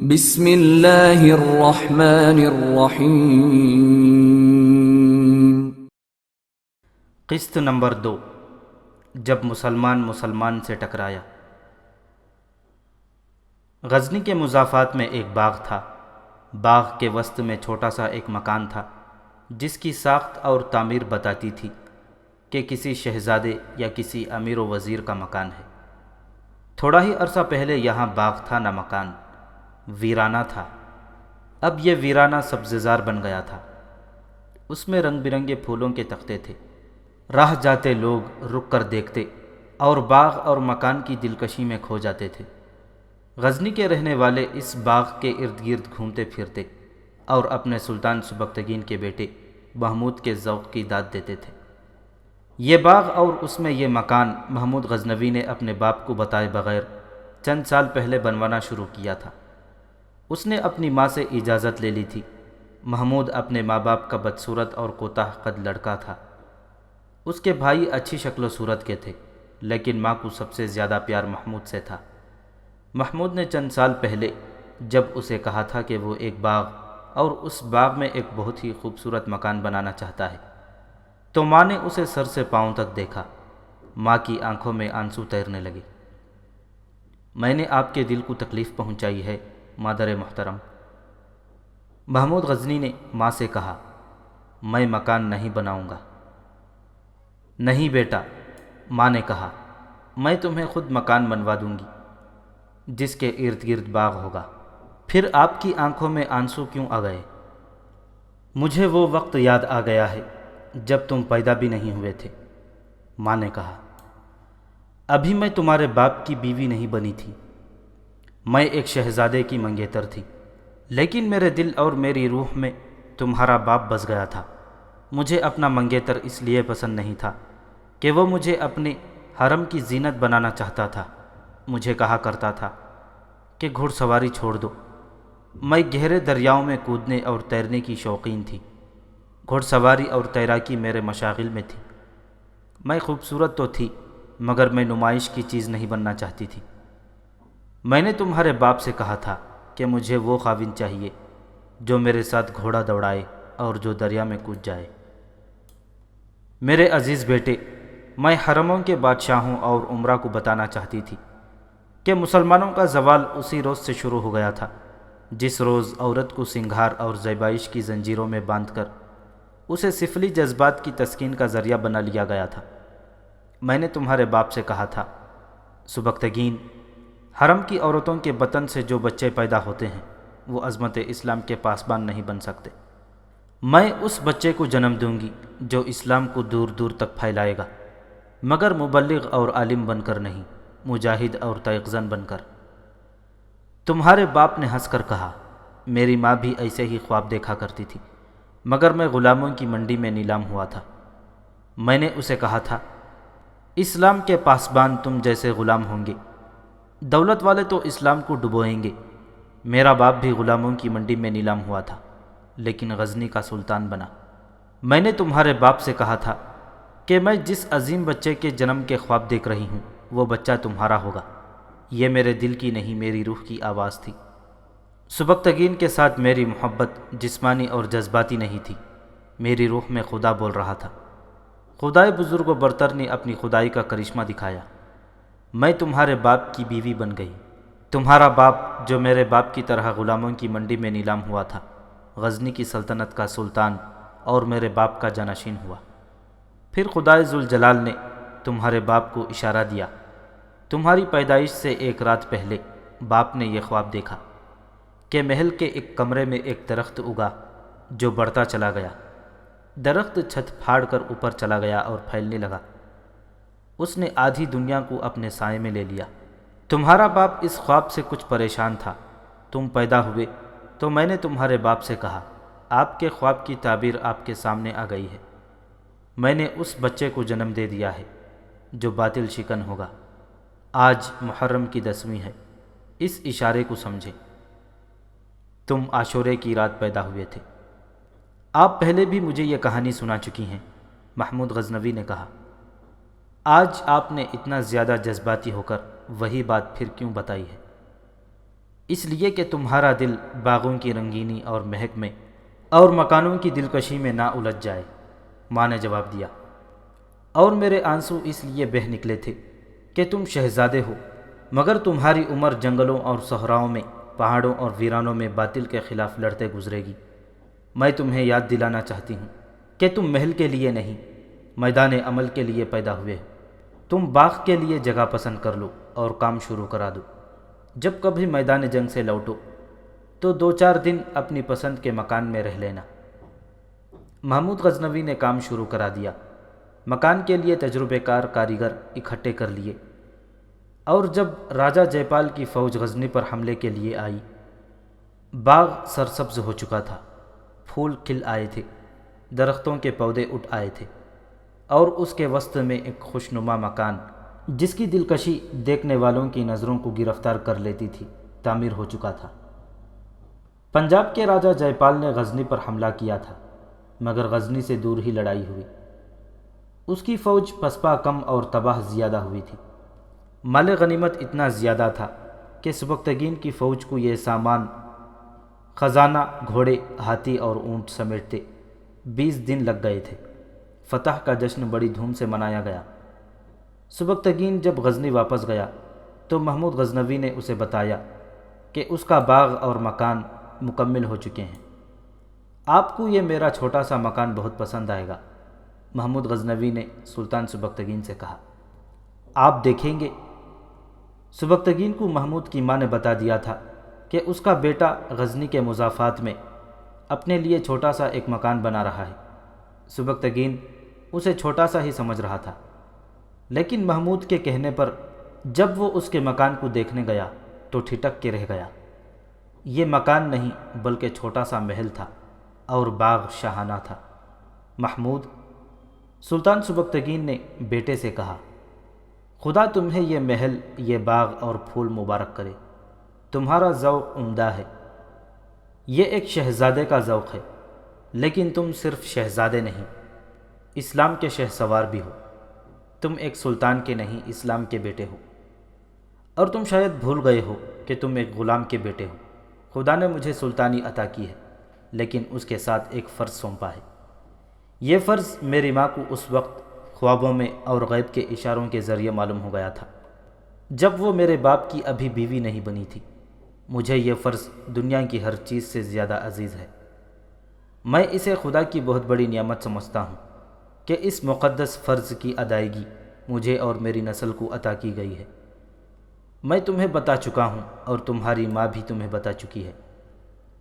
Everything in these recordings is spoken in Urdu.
بسم اللہ الرحمن الرحیم۔ قسط نمبر 2، جب مسلمان سے ٹکرایا۔ غزنی کے مضافات میں ایک باغ تھا۔ باغ کے وسط میں چھوٹا سا ایک مکان تھا جس کی ساخت اور تعمیر بتاتی تھی کہ کسی شہزادے یا کسی امیر و وزیر کا مکان ہے۔ تھوڑا ہی عرصہ پہلے یہاں باغ تھا نہ مکان، ویرانہ تھا۔ اب یہ ویرانہ سبززار بن گیا تھا۔ اس میں رنگ برنگے پھولوں کے تختے تھے۔ راہ جاتے لوگ رک کر دیکھتے اور باغ اور مکان کی دلکشی میں کھو جاتے تھے۔ غزنی کے رہنے والے اس باغ کے ارد گرد گھومتے پھرتے اور اپنے سلطان سبکتگین کے بیٹے محمود کے ذوق کی داد دیتے تھے۔ یہ باغ اور اس میں یہ مکان محمود غزنوی نے اپنے باپ کو بتائے بغیر چند سال پہلے بنوانا شروع کیا تھا۔ اس نے اپنی ماں سے اجازت لے لی تھی۔ محمود اپنے ماں باپ کا بدصورت اور کوتاہ قد لڑکا تھا۔ اس کے بھائی اچھی شکل و صورت کے تھے، لیکن ماں کو سب سے زیادہ پیار محمود سے تھا۔ محمود نے چند سال پہلے جب اسے کہا تھا کہ وہ ایک باغ اور اس باغ میں ایک بہت ہی خوبصورت مکان بنانا چاہتا ہے، تو ماں نے اسے سر سے پاؤں تک دیکھا۔ ماں کی آنکھوں میں آنسو تیرنے لگے۔ میں نے آپ کے دل کو تکلیف پہنچائی ہے مادر محترم، محمود غزنی نے ماں سے کہا۔ میں مکان نہیں بناؤں گا۔ نہیں بیٹا، ماں نے کہا، میں تمہیں خود مکان بنوا دوں گی جس کے ارد گرد باغ ہوگا۔ پھر آپ کی آنکھوں میں آنسو کیوں آ گئے؟ مجھے وہ وقت یاد آ گیا ہے جب تم پیدا بھی نہیں ہوئے تھے، ماں نے کہا۔ ابھی میں تمہارے باپ کی بیوی نہیں بنی تھی، میں ایک شہزادے کی منگیتر تھی، لیکن میرے دل اور میری روح میں تمہارا باپ بس گیا تھا۔ مجھے اپنا منگیتر اس لیے پسند نہیں تھا کہ وہ مجھے اپنے حرم کی زینت بنانا چاہتا تھا۔ مجھے کہا کرتا تھا کہ گھڑ سواری چھوڑ دو۔ میں گہرے دریاؤں میں کودنے اور تیرنے کی شوقین تھی۔ گھڑ سواری اور تیراکی میرے مشاغل میں تھی۔ میں خوبصورت تو تھی، مگر میں نمائش کی چیز نہیں بننا چاہتی تھی۔ میں نے تمہارے باپ سے کہا تھا کہ مجھے وہ خاوند چاہیے جو میرے ساتھ گھوڑا دوڑائے اور جو دریا میں کود جائے۔ میرے عزیز بیٹے، میں حرموں کے بادشاہوں اور عمرا کو بتانا چاہتی تھی کہ مسلمانوں کا زوال اسی روز سے شروع ہو گیا تھا جس روز عورت کو سنگھار اور زیبائش کی زنجیروں میں باندھ کر اسے سفلی جذبات کی تسکین کا ذریعہ بنا لیا گیا تھا۔ میں نے تمہارے باپ سے کہا تھا، سبکتگین، حرم کی عورتوں کے بطن سے جو بچے پیدا ہوتے ہیں وہ عظمت اسلام کے پاسبان نہیں بن سکتے۔ میں اس بچے کو جنم دوں گی جو اسلام کو دور دور تک پھیلائے گا، مگر مبلغ اور عالم بن کر نہیں، مجاہد اور تیغزن بن کر۔ تمہارے باپ نے ہنس کر کہا، میری ماں بھی ایسے ہی خواب دیکھا کرتی تھی، مگر میں غلاموں کی منڈی میں نیلام ہوا تھا۔ میں نے اسے کہا تھا، اسلام کے پاسبان تم جیسے غلام ہوں گے، دولت والے تو اسلام کو ڈبوئیں گے۔ میرا باپ بھی غلاموں کی منڈی میں نیلام ہوا تھا، لیکن غزنی کا سلطان بنا۔ میں نے تمہارے باپ سے کہا تھا کہ میں جس عظیم بچے کے جنم کے خواب دیکھ رہی ہوں وہ بچہ تمہارا ہوگا۔ یہ میرے دل کی نہیں، میری روح کی آواز تھی۔ سبکتگین کے ساتھ میری محبت جسمانی اور جذباتی نہیں تھی، میری روح میں خدا بول رہا تھا۔ خدائے بزرگ و برتر نے اپنی خدائی کا کرشمہ دکھایا۔ میں تمہارے باپ کی بیوی بن گئی۔ تمہارا باپ جو میرے باپ کی طرح غلاموں کی منڈی میں نیلام ہوا تھا، غزنی کی سلطنت کا سلطان اور میرے باپ کا جانشین ہوا۔ پھر خدائے ذوالجلال نے تمہارے باپ کو اشارہ دیا۔ تمہاری پیدائش سے ایک رات پہلے باپ نے یہ خواب دیکھا کہ محل کے ایک کمرے میں ایک درخت اگا جو بڑھتا چلا گیا۔ درخت چھت پھاڑ کر اوپر چلا گیا اور پھیلنے لگا۔ اس نے آدھی دنیا کو اپنے سائے میں لے لیا۔ تمہارا باپ اس خواب سے کچھ پریشان تھا۔ تم پیدا ہوئے تو میں نے تمہارے باپ سے کہا، آپ کے خواب کی تعبیر آپ کے سامنے آ گئی ہے۔ میں نے اس بچے کو جنم دے دیا ہے جو باطل شکن ہوگا۔ آج محرم کی 10ویں ہے، اس اشارے کو سمجھے۔ تم عاشورے کی رات پیدا ہوئے تھے۔ آپ پہلے بھی مجھے یہ کہانی سنا چکی ہیں، محمود غزنوی نے کہا۔ آج آپ نے اتنا زیادہ جذباتی ہو کر وہی بات پھر کیوں بتائی ہے؟ اس لیے کہ تمہارا دل باغوں کی رنگینی اور مہک میں اور مکانوں کی دلکشی میں نہ الجھ جائے۔ ماں نے جواب دیا، اور میرے آنسو اس لیے بہہ نکلے تھے کہ تم شہزادے ہو، مگر تمہاری عمر جنگلوں اور صحراؤں میں، پہاڑوں اور ویرانوں میں باطل کے خلاف لڑتے گزرے گی۔ میں تمہیں یاد دلانا چاہتی ہوں کہ تم محل کے لیے نہیں، میدان عمل کے لیے پیدا ہوئے ہو۔ تم باغ کے لیے جگہ پسند کر لو اور کام شروع کرا دو۔ جب کبھی میدان جنگ سے لوٹو تو 2-4 دن اپنی پسند کے مکان میں رہ لینا۔ محمود غزنوی نے کام شروع کرا دیا۔ مکان کے لیے تجربے کار کاریگر اکٹھے کر لیے، اور جب راجہ جے پال کی فوج غزنی پر حملے کے لیے آئی، باغ سرسبز ہو چکا تھا، پھول کھل آئے تھے، درختوں کے پودے اٹھ آئے تھے، اور اس کے وسط میں ایک خوشنما مکان جس کی دلکشی دیکھنے والوں کی نظروں کو گرفتار کر لیتی تھی، تعمیر ہو چکا تھا۔ پنجاب کے راجہ جے پال نے غزنی پر حملہ کیا تھا، مگر غزنی سے دور ہی لڑائی ہوئی۔ اس کی فوج پسپا کم اور تباہ زیادہ ہوئی تھی۔ مال غنیمت اتنا زیادہ تھا کہ سبکتگین کی فوج کو یہ سامان، خزانہ، گھوڑے، ہاتھی اور اونٹ سمیٹتے 20 دن لگ گئے تھے۔ فتح کا جشن بڑی دھوم سے منایا گیا۔ سبکتگین جب غزنی واپس گیا تو محمود غزنوی نے اسے بتایا کہ اس کا باغ اور مکان مکمل ہو چکے ہیں۔ آپ کو یہ میرا چھوٹا سا مکان بہت پسند آئے گا، محمود غزنوی نے سلطان سبکتگین سے کہا۔ آپ دیکھیں گے۔ سبکتگین کو محمود کی ماں نے بتا دیا تھا کہ اس کا بیٹا غزنی کے مضافات میں اپنے لیے چھوٹا سا ایک مکان بنا رہا ہے۔ سبکتگین اسے چھوٹا سا ہی سمجھ رہا تھا، لیکن محمود کے کہنے پر جب وہ اس کے مکان کو دیکھنے گیا تو ٹھٹک کے رہ گیا۔ یہ مکان نہیں بلکہ چھوٹا سا محل تھا، اور باغ شاہانہ تھا۔ محمود، سلطان سبکتگین نے بیٹے سے کہا، خدا تمہیں یہ محل، یہ باغ اور پھول مبارک کرے۔ تمہارا ذوق عمدہ ہے۔ یہ ایک شہزادے کا ذوق ہے، لیکن تم صرف شہزادے نہیں، اسلام کے شہسوار بھی ہو۔ تم ایک سلطان کے نہیں، اسلام کے بیٹے ہو، اور تم شاید بھول گئے ہو کہ تم ایک غلام کے بیٹے ہو۔ خدا نے مجھے سلطانی عطا کی ہے، لیکن اس کے ساتھ ایک فرض سونپا ہے۔ یہ فرض میری ماں کو اس وقت خوابوں میں اور غیب کے اشاروں کے ذریعے معلوم ہو گیا تھا جب وہ میرے باپ کی ابھی بیوی نہیں بنی تھی۔ مجھے یہ فرض دنیا کی ہر چیز سے زیادہ عزیز ہے۔ میں اسے خدا کی بہت بڑی نعمت سمجھتا ہوں کہ اس مقدس فرض کی ادائیگی مجھے اور میری نسل کو عطا کی گئی ہے۔ میں تمہیں بتا چکا ہوں، اور تمہاری ماں بھی تمہیں بتا چکی ہے،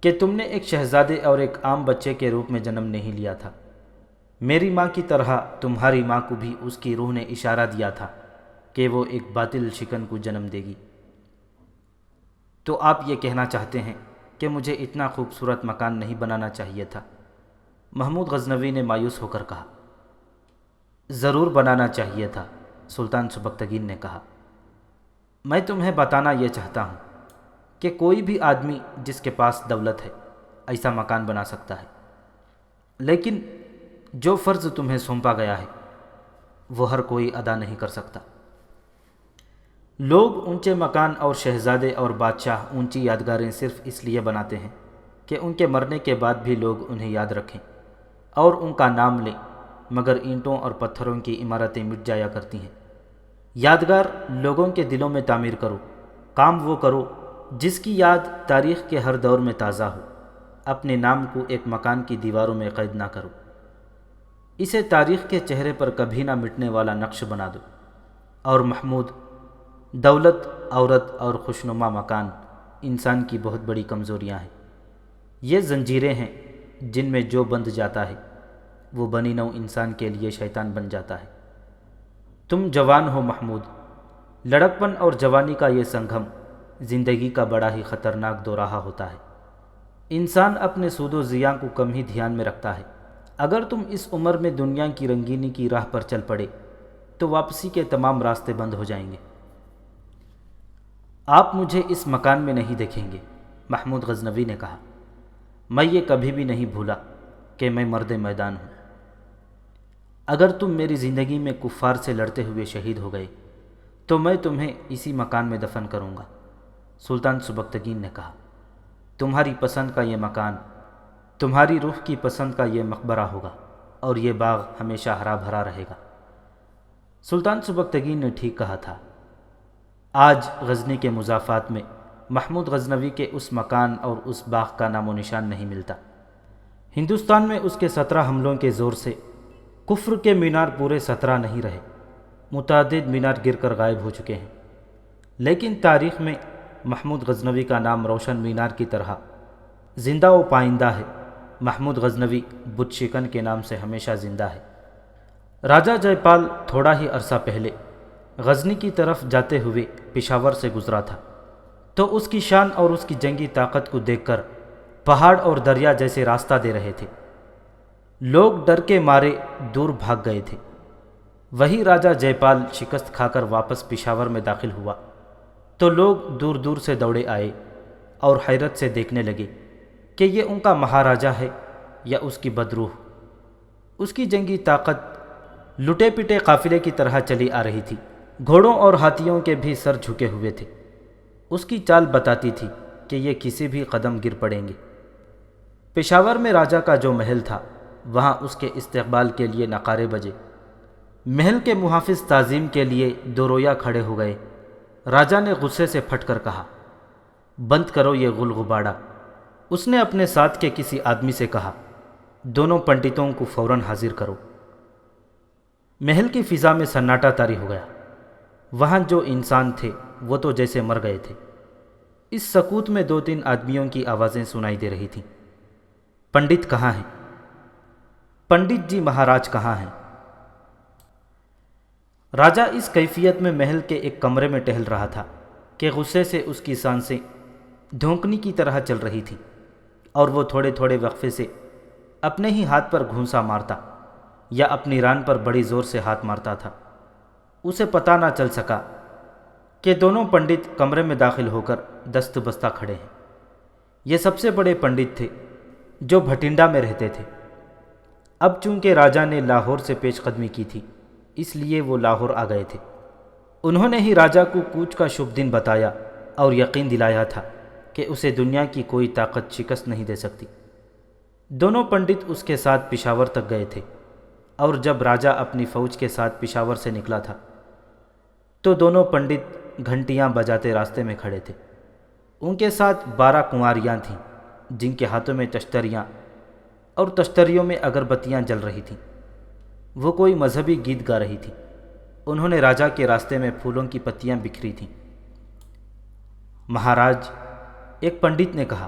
کہ تم نے ایک شہزادے اور ایک عام بچے کے روپ میں جنم نہیں لیا تھا۔ میری ماں کی طرح تمہاری ماں کو بھی اس کی روح نے اشارہ دیا تھا کہ وہ ایک باطل شکن کو جنم دے گی۔ تو آپ یہ کہنا چاہتے ہیں کہ مجھے اتنا خوبصورت مکان نہیں بنانا چاہیے تھا؟ محمود غزنوی نے مایوس ہو کر کہا۔ ضرور بنانا چاہیے تھا، سلطان سبکتگین نے کہا۔ میں تمہیں بتانا یہ چاہتا ہوں کہ کوئی بھی آدمی جس کے پاس دولت ہے ایسا مکان بنا سکتا ہے، لیکن جو فرض تمہیں سونپا گیا ہے وہ ہر کوئی ادا نہیں کر سکتا۔ لوگ اونچے مکان اور شہزادے اور بادشاہ اونچی یادگاریں صرف اس لیے بناتے ہیں کہ ان کے مرنے کے بعد بھی لوگ انہیں یاد رکھیں اور ان کا نام لیں، مگر اینٹوں اور پتھروں کی عمارتیں مٹ جایا کرتی ہیں۔ یادگار لوگوں کے دلوں میں تعمیر کرو، کام وہ کرو جس کی یاد تاریخ کے ہر دور میں تازہ ہو۔ اپنے نام کو ایک مکان کی دیواروں میں قید نہ کرو، اسے تاریخ کے چہرے پر کبھی نہ مٹنے والا نقش بنا دو۔ اور محمود، دولت، عورت اور خوشنما مکان انسان کی بہت بڑی کمزوریاں ہیں۔ یہ زنجیریں ہیں جن میں جو بندھ جاتا ہے وہ بنی نوع انسان کے لیے شیطان بن جاتا ہے۔ تم جوان ہو محمود، لڑکپن اور جوانی کا یہ سنگم زندگی کا بڑا ہی خطرناک دوراہا ہوتا ہے۔ انسان اپنے سود و زیاں کو کم ہی دھیان میں رکھتا ہے۔ اگر تم اس عمر میں دنیا کی رنگینی کی راہ پر چل پڑے تو واپسی کے تمام راستے بند ہو جائیں گے۔ آپ مجھے اس مکان میں نہیں دیکھیں گے، محمود غزنوی نے کہا۔ میں یہ کبھی بھی نہیں بھولا کہ میں مرد میدان ہوں۔ اگر تم میری زندگی میں کفار سے لڑتے ہوئے شہید ہو گئے تو میں تمہیں اسی مکان میں دفن کروں گا۔ سلطان سبکتگین نے کہا، تمہاری پسند کا یہ مکان، تمہاری روح کی پسند کا یہ مقبرہ ہوگا اور یہ باغ ہمیشہ ہرا بھرا رہے گا۔ سلطان سبکتگین نے ٹھیک کہا تھا۔ آج غزنی کے مضافات میں محمود غزنوی کے اس مکان اور اس باغ کا نام و نشان نہیں ملتا۔ ہندوستان میں اس کے 17 حملوں کے زور سے کفر کے مینار پورے 17 نہیں رہے، متعدد مینار گر کر غائب ہو چکے ہیں، لیکن تاریخ میں محمود غزنوی کا نام روشن مینار کی طرح زندہ و پائندہ ہے۔ محمود غزنوی بت شکن کے نام سے ہمیشہ زندہ ہے۔ راجہ جے پال تھوڑا ہی عرصہ پہلے غزنی کی طرف جاتے ہوئے پشاور سے گزرا تھا، تو اس کی شان اور اس کی جنگی طاقت کو دیکھ کر پہاڑ اور دریا جیسے راستہ دے رہے تھے۔ لوگ ڈر کے مارے دور بھاگ گئے تھے۔ وہی راجہ جے پال شکست کھا کر واپس پشاور میں داخل ہوا تو لوگ دور دور سے دوڑے آئے اور حیرت سے دیکھنے لگے کہ یہ ان کا مہاراجہ ہے یا اس کی بدروح۔ اس کی جنگی طاقت لٹے پٹے قافلے کی طرح چلی آ رہی تھی، گھوڑوں اور ہاتھیوں کے بھی سر جھکے ہوئے تھے۔ اس کی چال بتاتی تھی کہ یہ کسی بھی قدم گر پڑیں گے۔ پشاور میں راجہ کا جو محل تھا، وہاں اس کے استقبال کے لیے نقارے بجے۔ محل کے محافظ تعظیم کے لیے دو رویا کھڑے ہو گئے۔ راجہ نے غصے سے پھٹ کر کہا، بند کرو یہ غل غبارہ۔ اس نے اپنے ساتھ کے کسی آدمی سے کہا، دونوں پنڈتوں کو فوراً حاضر کرو۔ محل کی فضا میں سناٹا طاری ہو گیا۔ وہاں جو انسان تھے وہ تو جیسے مر گئے تھے۔ اس سکوت میں 2-3 آدمیوں کی آوازیں سنائی دے رہی تھیں۔ پنڈت کہاں ہیں؟ پنڈت جی مہاراج کہاں ہیں؟ راجہ اس کیفیت میں محل کے ایک کمرے میں ٹہل رہا تھا کہ غصے سے اس کی سانسیں دھونکنی کی طرح چل رہی تھیں، اور وہ تھوڑے تھوڑے وقفے سے اپنے ہی ہاتھ پر گھونسا مارتا یا اپنی ران پر بڑی زور سے ہاتھ مارتا تھا۔ اسے پتہ نہ چل سکا کہ دونوں پنڈت کمرے میں داخل ہو کر دست بستہ کھڑے ہیں۔ یہ سب سے بڑے پنڈت تھے جو بھٹنڈا میں رہتے تھے۔ اب چونکہ راجہ نے لاہور سے پیش قدمی کی تھی، اس لیے وہ لاہور آ گئے تھے۔ انہوں نے ہی راجہ کو کوچ کا شبھ دن بتایا اور یقین دلایا تھا کہ اسے دنیا کی کوئی طاقت شکست نہیں دے سکتی۔ دونوں پنڈت اس کے ساتھ پشاور تک گئے تھے، اور جب راجہ اپنی فوج کے ساتھ پشاور سے نکلا تھا تو دونوں پنڈت گھنٹیاں بجاتے راستے میں کھڑے تھے۔ ان کے ساتھ 12 کنواریاں تھیں جن کے ہاتھوں میں تشتریاں اور تشتریوں میں اگربتیاں جل رہی تھیں۔ وہ کوئی مذہبی گیت گا رہی تھیں۔ انہوں نے راجہ کے راستے میں پھولوں کی پتیاں بکھری تھیں۔ مہاراج، ایک پنڈت نے کہا،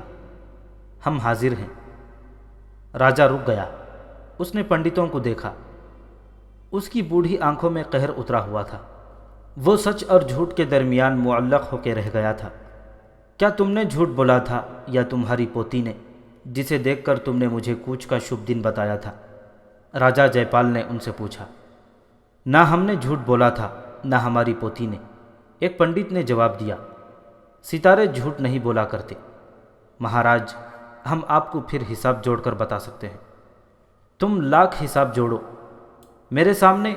ہم حاضر ہیں۔ راجہ رک گیا۔ اس نے پنڈتوں کو دیکھا۔ اس کی بوڑھی آنکھوں میں قہر اترا ہوا تھا۔ وہ سچ اور جھوٹ کے درمیان معلق ہو کے رہ گیا تھا۔ کیا تم نے جھوٹ بولا تھا یا تمہاری پوتی نے، جسے دیکھ کر تم نے مجھے کوچ کا شبھ دن بتایا تھا؟ راجہ جے پال نے ان سے پوچھا۔ نہ ہم نے جھوٹ بولا تھا نہ ہماری پوتی نے، ایک پنڈت نے جواب دیا۔ ستارے جھوٹ نہیں بولا کرتے۔ مہاراج، ہم آپ کو پھر حساب جوڑ کر بتا سکتے ہیں۔ تم لاکھ حساب جوڑو، میرے سامنے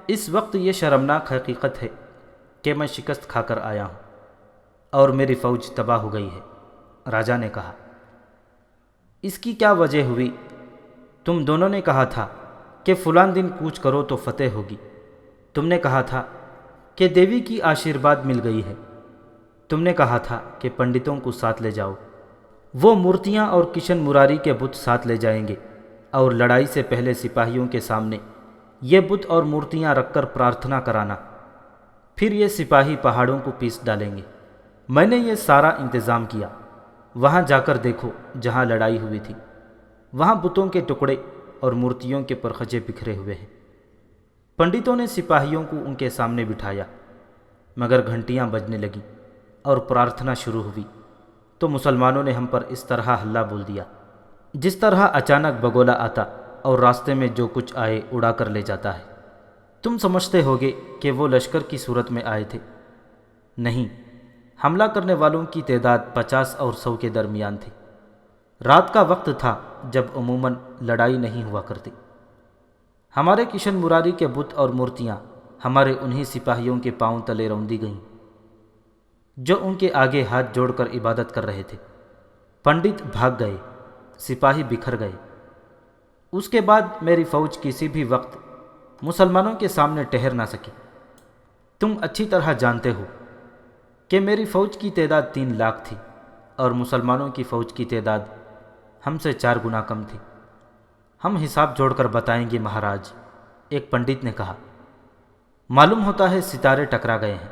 اس وقت یہ شرمناک حقیقت ہے کہ میں شکست کھا کر آیا ہوں اور میری فوج تباہ ہو گئی ہے۔ راجہ نے کہا، اس کی کیا وجہ ہوئی؟ تم دونوں نے کہا تھا کہ فلاں دن کوچ کرو تو فتح ہوگی۔ تم نے کہا تھا کہ دیوی کی آشیرواد مل گئی ہے۔ تم نے کہا تھا کہ پنڈتوں کو ساتھ لے جاؤ، وہ مورتیاں اور کشن مراری کے بت ساتھ لے جائیں گے، اور لڑائی سے پہلے سپاہیوں کے سامنے یہ بت اور مورتیاں رکھ کر پرارتھنا کرانا، پھر یہ سپاہی پہاڑوں کو پیس ڈالیں گے۔ میں نے یہ سارا انتظام کیا۔ وہاں جا کر دیکھو جہاں لڑائی ہوئی تھی، وہاں بتوں کے ٹکڑے اور مورتیوں کے پرخچے بکھرے ہوئے ہیں۔ پنڈتوں نے سپاہیوں کو ان کے سامنے بٹھایا، مگر گھنٹیاں بجنے لگیں اور پرارتھنا شروع ہوئی تو مسلمانوں نے ہم پر اس طرح حلہ بول دیا جس طرح اچانک بگولا آتا اور راستے میں جو کچھ آئے اڑا کر لے جاتا ہے۔ تم سمجھتے ہوگے کہ وہ لشکر کی صورت میں آئے تھے؟ نہیں، حملہ کرنے والوں کی تعداد 50 اور 100 کے درمیان تھی۔ رات کا وقت تھا جب عموماً لڑائی نہیں ہوا کرتی۔ ہمارے کشن مراری کے بت اور مورتیاں ہمارے انہی سپاہیوں کے پاؤں تلے روندی گئیں۔ جو ان کے آگے ہاتھ جوڑ کر عبادت کر رہے تھے۔ پنڈت بھاگ گئے، سپاہی بکھر گئے۔ اس کے بعد میری فوج کسی بھی وقت مسلمانوں کے سامنے ٹھہر نہ سکی۔ تم اچھی طرح جانتے ہو کہ میری فوج کی تعداد 3 لاکھ تھی اور مسلمانوں کی فوج کی تعداد ہم سے 4 گنا کم تھی۔ ہم حساب جوڑ کر بتائیں گے مہاراج، ایک پنڈت نے کہا۔ معلوم ہوتا ہے ستارے ٹکرا گئے ہیں۔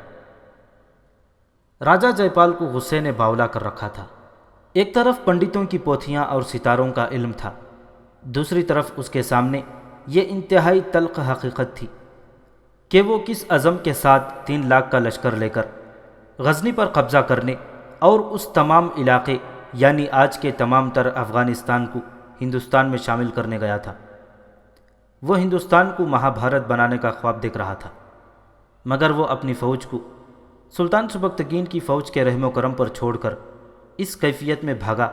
راجہ جے پال کو غصے نے باولا کر رکھا تھا۔ ایک طرف پنڈتوں کی پوتھیاں اور ستاروں کا علم تھا، دوسری طرف اس کے سامنے یہ انتہائی تلخ حقیقت تھی کہ وہ کس عزم کے ساتھ 3 لاکھ کا لشکر لے کر غزنی پر قبضہ کرنے اور اس تمام علاقے یعنی آج کے تمام تر افغانستان کو ہندوستان میں شامل کرنے گیا تھا۔ وہ ہندوستان کو مہابھارت بنانے کا خواب دیکھ رہا تھا، مگر وہ اپنی فوج کو سلطان سبکتگین کی فوج کے رحم و کرم پر چھوڑ کر اس کیفیت میں بھاگا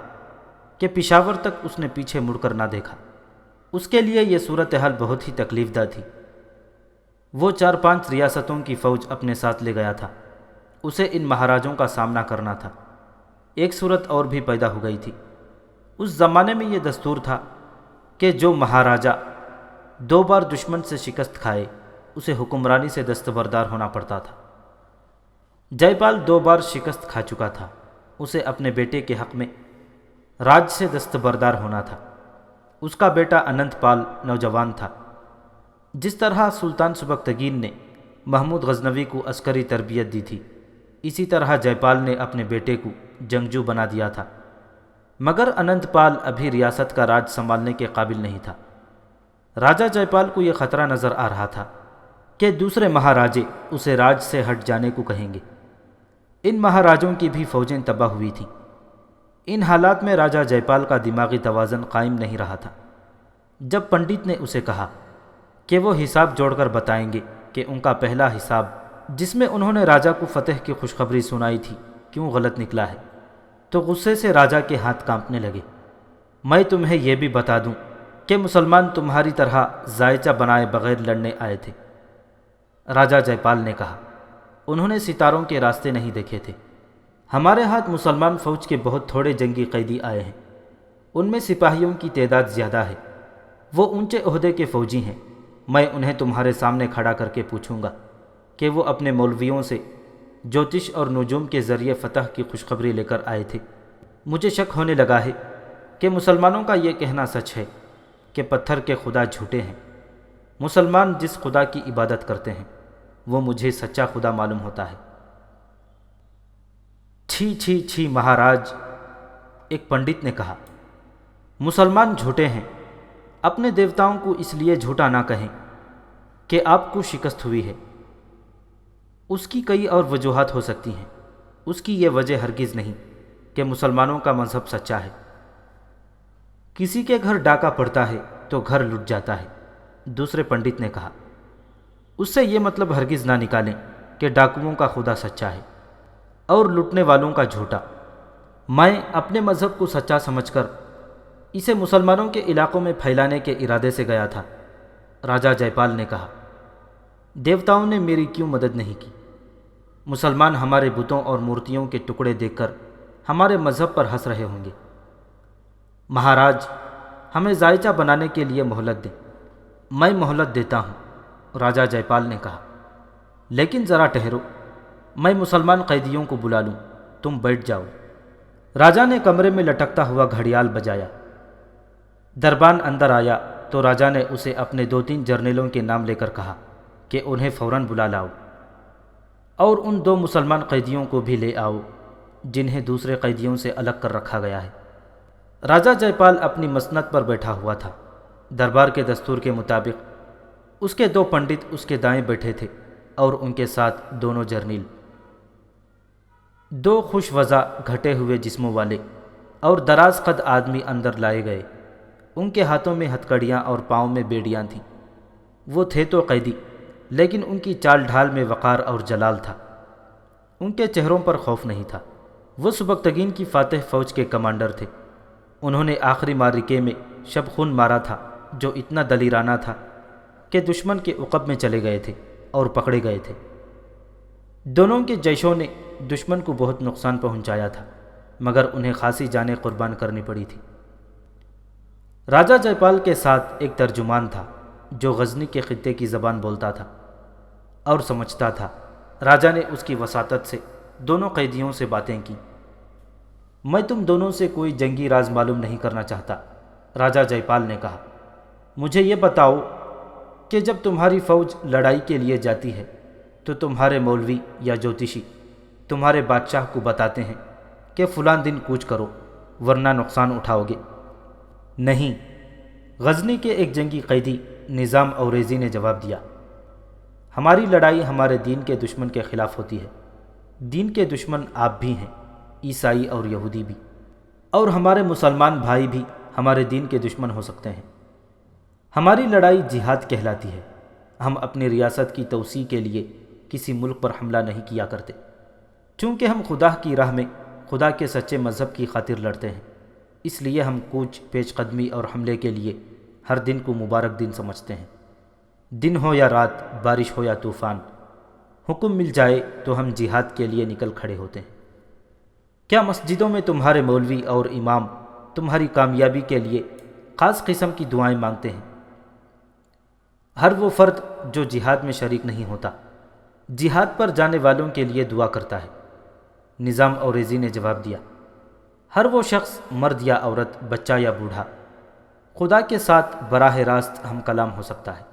کہ پشاور تک اس نے پیچھے مڑ کر نہ دیکھا۔ اس کے لیے یہ صورتحال بہت ہی تکلیف دہ تھی۔ وہ 4-5 ریاستوں کی فوج اپنے ساتھ لے گیا تھا، اسے ان مہاراجوں کا سامنا کرنا تھا۔ ایک صورت اور بھی پیدا ہو گئی تھی۔ اس زمانے میں یہ دستور تھا کہ جو مہاراجا 2 بار دشمن سے شکست کھائے اسے حکمرانی سے دستبردار ہونا پڑتا تھا۔ جے پال 2 بار شکست کھا چکا تھا، اسے اپنے بیٹے کے حق میں راج سے دستبردار ہونا تھا۔ اس کا بیٹا اننت پال نوجوان تھا۔ جس طرح سلطان سبکتگین نے محمود غزنوی کو عسکری تربیت دی تھی، اسی طرح جے پال نے اپنے بیٹے کو جنگجو بنا دیا تھا، مگر اننت پال ابھی ریاست کا راج سنبھالنے کے قابل نہیں تھا۔ راجہ جے پال کو یہ خطرہ نظر آ رہا تھا کہ دوسرے مہاراجے اسے راج سے ہٹ جانے کو کہیں گے۔ ان مہاراجوں کی بھی فوجیں تباہ ہوئی تھیں۔ ان حالات میں راجہ جے پال کا دماغی توازن قائم نہیں رہا تھا۔ جب پنڈت نے اسے کہا کہ وہ حساب جوڑ کر بتائیں گے کہ ان کا پہلا حساب جس میں انہوں نے راجہ کو فتح کی خوشخبری سنائی تھی کیوں غلط نکلا ہے، تو غصے سے راجہ کے ہاتھ کانپنے لگے۔ میں تمہیں یہ بھی بتا دوں کہ مسلمان تمہاری طرح ذائچہ بنائے بغیر لڑنے آئے تھے۔ راجہ جے پال نے کہا، انہوں نے ستاروں کے راستے نہیں دیکھے تھے۔ ہمارے ہاتھ مسلمان فوج کے بہت تھوڑے جنگی قیدی آئے ہیں، ان میں سپاہیوں کی تعداد زیادہ ہے، وہ اونچے عہدے کے فوجی ہیں۔ میں انہیں تمہارے سامنے کھڑا کر کے پوچھوں گا کہ وہ اپنے مولویوں سے جوتش اور نجوم کے ذریعے فتح کی خوشخبری لے کر آئے تھے۔ مجھے شک ہونے لگا ہے کہ مسلمانوں کا یہ کہنا سچ ہے کہ پتھر کے خدا جھوٹے ہیں۔ مسلمان جس خدا کی عبادت کرتے ہیں وہ مجھے سچا خدا معلوم ہوتا ہے۔ چھی چھی چھی مہاراج، ایک پنڈت نے کہا، مسلمان جھوٹے ہیں۔ اپنے دیوتاؤں کو اس لیے جھوٹا نہ کہیں کہ آپ کو شکست ہوئی ہے۔ اس کی کئی اور وجوہات ہو سکتی ہیں، اس کی یہ وجہ ہرگز نہیں کہ مسلمانوں کا مذہب سچا ہے۔ کسی کے گھر ڈاکہ پڑتا ہے تو گھر لٹ جاتا ہے، دوسرے پنڈت نے کہا۔ اس سے یہ مطلب ہرگز نہ نکالیں کہ ڈاکوؤں کا خدا سچا ہے اور لٹنے والوں کا جھوٹا۔ میں اپنے مذہب کو سچا سمجھ کر اسے مسلمانوں کے علاقوں میں پھیلانے کے ارادے سے گیا تھا۔ راجہ جے پال نے کہا، دیوتاؤں نے میری کیوں مدد نہیں کی؟ مسلمان ہمارے بتوں اور مورتیوں کے ٹکڑے دیکھ کر ہمارے مذہب پر ہنس رہے ہوں گے۔ مہاراج، ہمیں ذائچہ بنانے کے لیے مہلت دیں۔ میں مہلت دیتا ہوں، راجہ جے پال نے کہا، لیکن ذرا ٹھہرو، میں مسلمان قیدیوں کو بلا لوں، تم بیٹھ جاؤ۔ راجہ نے کمرے میں لٹکتا ہوا گھڑیال بجایا۔ دربان اندر آیا تو راجہ نے اسے اپنے 2-3 جرنیلوں کے نام لے کر کہا کہ انہیں فوراً بلا لاؤ اور ان 2 مسلمان قیدیوں کو بھی لے آؤ جنہیں دوسرے قیدیوں سے الگ کر رکھا گیا ہے۔ راجہ جے پال اپنی مسند پر بیٹھا ہوا تھا۔ دربار کے دستور کے مطابق اس کے 2 پنڈت اس کے دائیں بیٹھے تھے اور ان کے ساتھ دونوں جرنیل، 2 خوش وضع گھٹے ہوئے جسموں والے اور دراز قد آدمی اندر لائے گئے۔ ان کے ہاتھوں میں ہتکڑیاں اور پاؤں میں بیڑیاں تھیں۔ وہ تھے تو قیدی، لیکن ان کی چال ڈھال میں وقار اور جلال تھا۔ ان کے چہروں پر خوف نہیں تھا۔ وہ سبکتگین کی فاتح فوج کے کمانڈر تھے۔ انہوں نے آخری معرکے میں شب خون مارا تھا جو اتنا دلیرانہ تھا کہ دشمن کے عقب میں چلے گئے تھے اور پکڑے گئے تھے۔ دونوں کے جیشوں نے دشمن کو بہت نقصان پہنچایا تھا، مگر انہیں خاصی جانیں قربان کرنی پڑی تھی۔ راجہ جے پال کے ساتھ ایک ترجمان تھا جو غزنی کے خطے کی زبان بولتا تھا اور سمجھتا تھا۔ راجہ نے اس کی وساطت سے دونوں قیدیوں سے باتیں کی۔ میں تم دونوں سے کوئی جنگی راز معلوم نہیں کرنا چاہتا، راجہ جے پال نے کہا۔ مجھے یہ بتاؤ کہ جب تمہاری فوج لڑائی کے لیے جاتی ہے تو تمہارے مولوی یا جوتشی تمہارے بادشاہ کو بتاتے ہیں کہ فلاں دن کوچ کرو ورنہ نقصان اٹھاؤ گے؟ نہیں، غزنی کے ایک جنگی قیدی نظام اوریزی نے جواب دیا۔ ہماری لڑائی ہمارے دین کے دشمن کے خلاف ہوتی ہے۔ دین کے دشمن آپ بھی ہیں، عیسائی اور یہودی بھی، اور ہمارے مسلمان بھائی بھی ہمارے دین کے دشمن ہو سکتے ہیں۔ ہماری لڑائی جہاد کہلاتی ہے۔ ہم اپنی ریاست کی توسیع کے لیے کسی ملک پر حملہ نہیں کیا کرتے، چونکہ ہم خدا کی راہ میں خدا کے سچے مذہب کی خاطر لڑتے ہیں۔ اس لیے ہم کوچ، پیش قدمی اور حملے کے لیے ہر دن کو مبارک دن سمجھتے ہیں۔ دن ہو یا رات، بارش ہو یا طوفان، حکم مل جائے تو ہم جہاد کے لیے نکل کھڑے ہوتے ہیں۔ کیا مسجدوں میں تمہارے مولوی اور امام تمہاری کامیابی کے لیے خاص قسم کی دعائیں مانگتے ہیں؟ ہر وہ فرد جو جہاد میں شریک نہیں ہوتا جہاد پر جانے والوں کے لیے دعا کرتا ہے، نظام اوریزی نے جواب دیا۔ ہر وہ شخص، مرد یا عورت، بچہ یا بوڑھا، خدا کے ساتھ براہ راست ہم کلام ہو سکتا ہے۔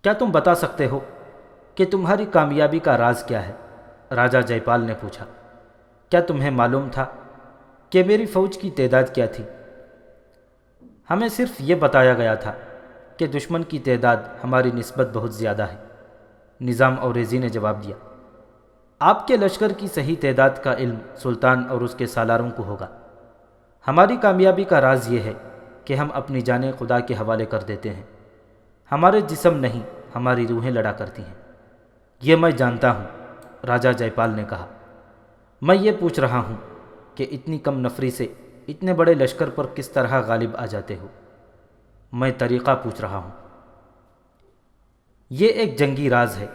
کیا تم بتا سکتے ہو کہ تمہاری کامیابی کا راز کیا ہے؟ راجہ جے پال نے پوچھا۔ کیا تمہیں معلوم تھا کہ میری فوج کی تعداد کیا تھی؟ ہمیں صرف یہ بتایا گیا تھا کہ دشمن کی تعداد ہماری نسبت بہت زیادہ ہے، نظام اوریزی نے جواب دیا۔ آپ کے لشکر کی صحیح تعداد کا علم سلطان اور اس کے سالاروں کو ہوگا۔ ہماری کامیابی کا راز یہ ہے کہ ہم اپنی جانیں خدا کے حوالے کر دیتے ہیں۔ ہمارے جسم نہیں، ہماری روحیں لڑا کرتی ہیں۔ یہ میں جانتا ہوں، راجہ جے پال نے کہا۔ میں یہ پوچھ رہا ہوں کہ اتنی کم نفری سے اتنے بڑے لشکر پر کس طرح غالب آ جاتے ہو؟ میں طریقہ پوچھ رہا ہوں۔ یہ ایک جنگی راز ہے،